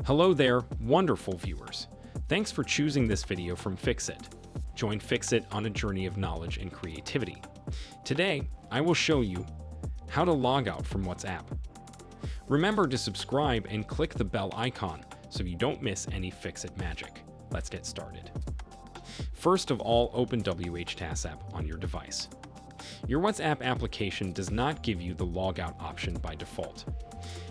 Hello there, wonderful viewers. Thanks for choosing this video from Fixit. Join Fixit on a journey of knowledge and creativity. Today, I will show you how to log out from WhatsApp. Remember to subscribe and click the bell icon so you don't miss any Fixit magic. Let's get started. First of all, open WHTAS app on your device. Your WhatsApp application does not give you the logout option by default.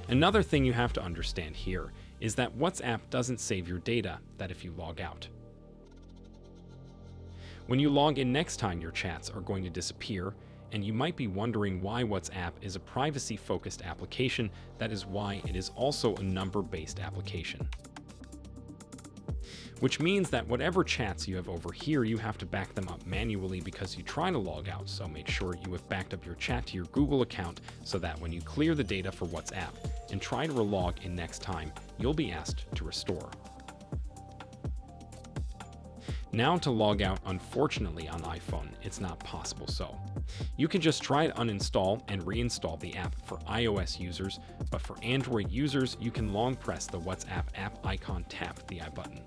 Another thing you have to understand here is that WhatsApp doesn't save your data that if you log out. When you log in next time, your chats are going to disappear, and you might be wondering why WhatsApp is a privacy-focused application. That is why it is also a number-based application. Which means that whatever chats you have over here, you have to back them up manually because you try to log out. So make sure you have backed up your chat to your Google account so that when you clear the data for WhatsApp and try to relog in next time, you'll be asked to restore. Now to log out, unfortunately on iPhone, it's not possible, so you can just try to uninstall and reinstall the app for iOS users, but for Android users, you can long press the WhatsApp app icon, tap the I button.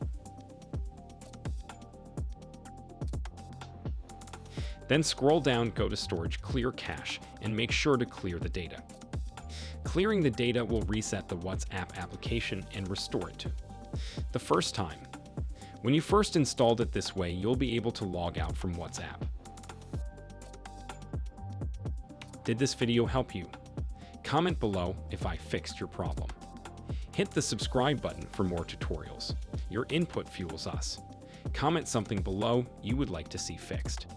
Then scroll down, go to Storage, Clear Cache, and make sure to clear the data. Clearing the data will reset the WhatsApp application and restore it to the first time. When you first installed it this way, you'll be able to log out from WhatsApp. Did this video help you? Comment below if I fixed your problem. Hit the subscribe button for more tutorials. Your input fuels us. Comment something below you would like to see fixed.